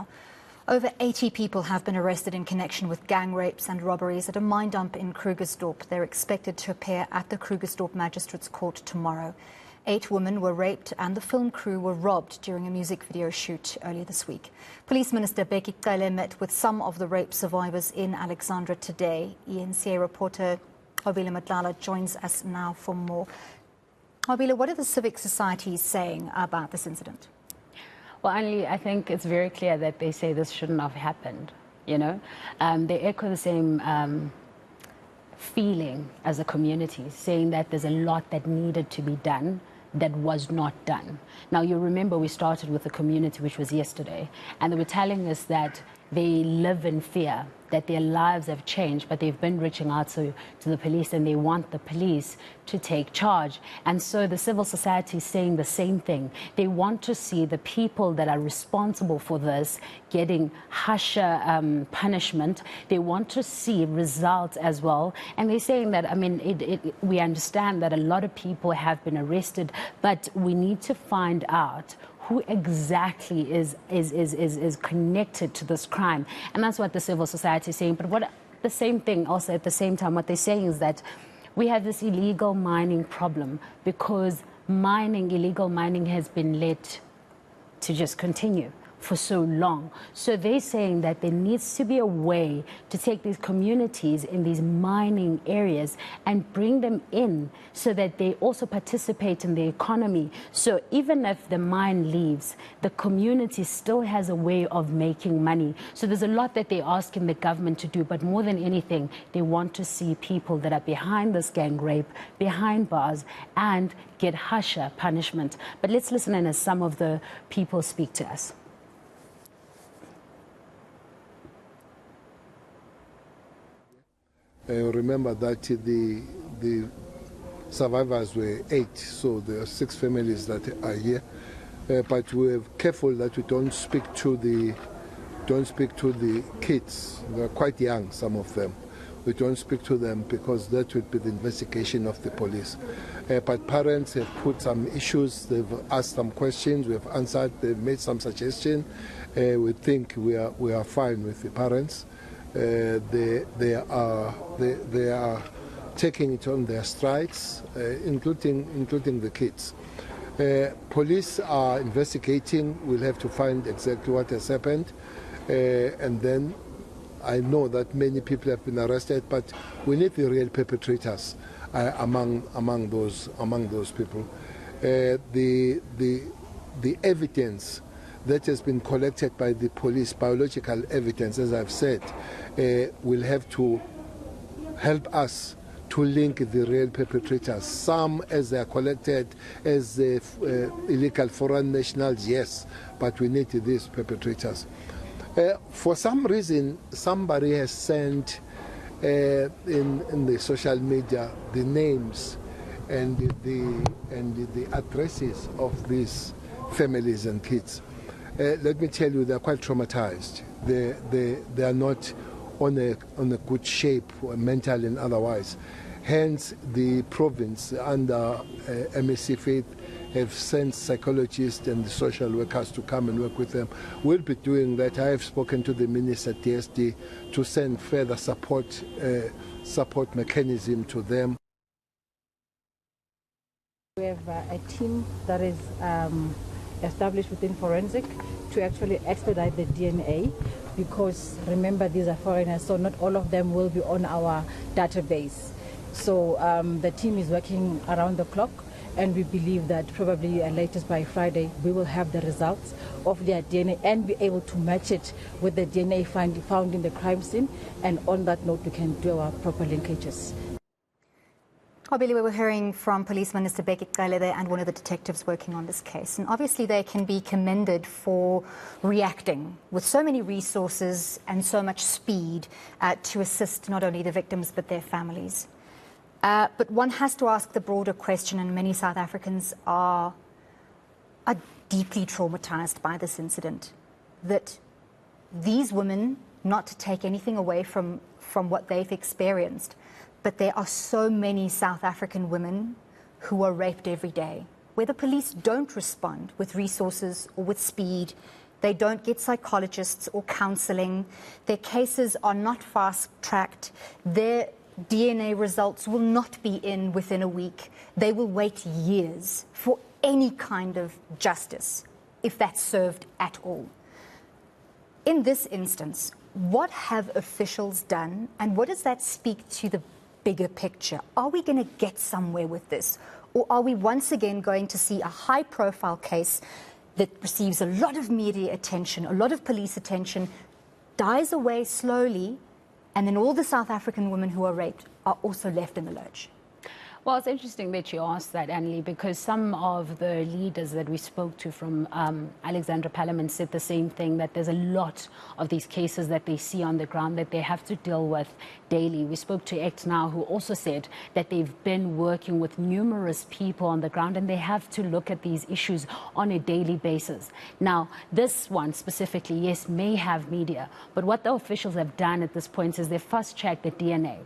now. Over 80 people have been arrested in connection with gang rapes and robberies at a mine dump in Krugersdorp. They're expected to appear at the Krugersdorp Magistrates Court tomorrow. 8 women were raped and the film crew were robbed during a music video shoot earlier this week. Police Minister Nqobile met with some of the rape survivors in Alexandra today. eNCA reporter Nqobile Madlala joins us now for more. Nqobile, what are the civic societies saying about this incident? Well, Anli, I think it's very clear that they say this shouldn't have happened, you know. They echo the same feeling as a community, saying that there's a lot that needed to be done that was not done. Now, you remember we started with the community, which was yesterday, and they were telling us that they live in fear, that their lives have changed, but they've been reaching out to the police and they want the police to take charge. And so the civil society is saying the same thing. They want to see the people that are responsible for this getting harsher punishment. They want to see results as well. And they're saying that, I mean, we understand that a lot of people have been arrested, but we need to find out who exactly is connected to this crime. And that's what the civil society is saying. But what the same thing also at the same time, what they're saying is that we have this illegal mining problem because illegal mining has been let to just continue for so long. So they're saying that there needs to be a way to take these communities in these mining areas and bring them in so that they also participate in the economy. So even if the mine leaves, the community still has a way of making money. So there's a lot that they're asking the government to do, but more than anything, they want to see people that are behind this gang rape, behind bars, and get harsher punishment. But let's listen in as some of the people speak to us. Remember that the survivors were 8, so there are 6 families that are here. But we're careful that we don't speak to the kids. They're quite young, some of them. We don't speak to them because that would be the investigation of the police. But parents have put some issues. They've asked some questions. We've answered. They've made some suggestions. We think we are fine with the parents. They are taking it on their strides, including the kids. Police are investigating. We'll have to find exactly what has happened, and then I know that many people have been arrested, but we need the real perpetrators among those people. The evidence that has been collected by the police, biological evidence, as I've said, will have to help us to link the real perpetrators. Some, as they are collected as illegal foreign nationals, yes, but we need these perpetrators. For some reason, somebody has sent in the social media the names and the addresses of these families and kids. Let me tell you, they're quite traumatized. They are not on a good shape, mentally and otherwise. Hence, the province under MSC Faith have sent psychologists and the social workers to come and work with them. We'll be doing that. I have spoken to the minister TSD to send further support mechanism to them. We have a team that is established within forensic to actually expedite the DNA, because remember, these are foreigners, so not all of them will be on our database. So the team is working around the clock, and we believe that probably latest by Friday we will have the results of their DNA and be able to match it with the DNA found in the crime scene, and on that note we can do our proper linkages. Nqobile, we were hearing from Police Minister Nqobile there and one of the detectives working on this case. And obviously they can be commended for reacting with so many resources and so much speed to assist not only the victims but their families. But one has to ask the broader question, and many South Africans are deeply traumatized by this incident, that these women, not to take anything away from what they've experienced, but there are so many South African women who are raped every day, where the police don't respond with resources or with speed They don't get psychologists or counseling. Their cases are not fast-tracked. Their DNA results will not be in within a week. They will wait years for any kind of justice, if that's served at all. In this instance, what have officials done, and what does that speak to the bigger picture? Are we going to get somewhere with this? Or are we once again going to see a high-profile case that receives a lot of media attention, a lot of police attention, dies away slowly, and then all the South African women who are raped are also left in the lurch? Well, it's interesting that you asked that, Annelie, because some of the leaders that we spoke to from Alexandra Parliament said the same thing, that there's a lot of these cases that they see on the ground that they have to deal with daily. We spoke to ACT Now, who also said that they've been working with numerous people on the ground and they have to look at these issues on a daily basis. Now, this one specifically, yes, may have media, but what the officials have done at this point is they've fast-checked the DNA.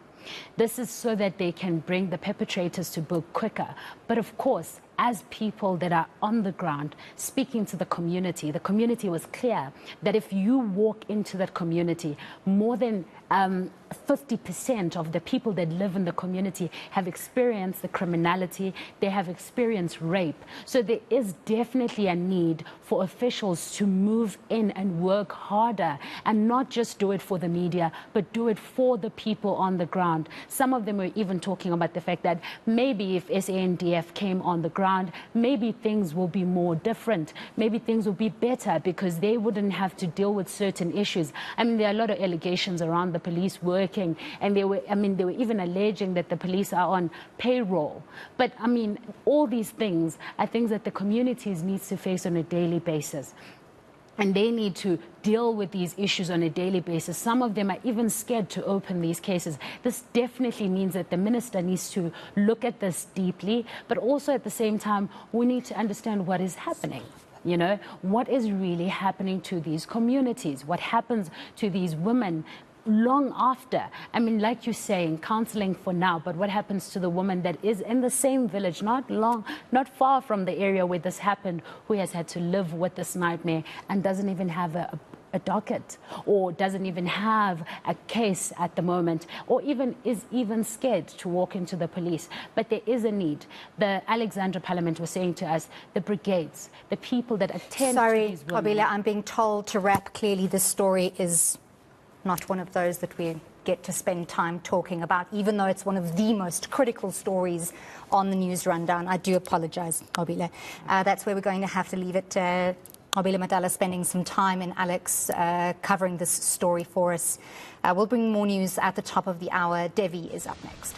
This is so that they can bring the perpetrators to book quicker. But of course, as people that are on the ground speaking to the community was clear that if you walk into that community, more than 50% of the people that live in the community have experienced the criminality, they have experienced rape. So there is definitely a need for officials to move in and work harder and not just do it for the media, but do it for the people on the ground. Some of them were even talking about the fact that maybe if SANDF came on the ground, maybe things will be more different. Maybe things will be better because they wouldn't have to deal with certain issues. I mean, there are a lot of allegations around the police working, and they were even alleging that the police are on payroll. But I mean, all these things are things that the communities need to face on a daily basis. And they need to deal with these issues on a daily basis. Some of them are even scared to open these cases. This definitely means that the minister needs to look at this deeply, but also at the same time, we need to understand what is happening. You know, what is really happening to these communities? What happens to these women long after? I mean, like you're saying, counseling for now, but what happens to the woman that is in the same village, not far from the area where this happened, who has had to live with this nightmare and doesn't even have a docket, or doesn't even have a case at the moment, or is even scared to walk into the police? But there is a need. The Alexandra Parliament was saying to us, the brigades, the people that attend to these women. Nqobile, I'm being told to wrap. Clearly this story is not one of those that we get to spend time talking about, even though it's one of the most critical stories on the news rundown. I do apologize, Nqobile. That's where we're going to have to leave it. Nqobile Madlala spending some time in Alex covering this story for us. We'll bring more news at the top of the hour. Devi is up next.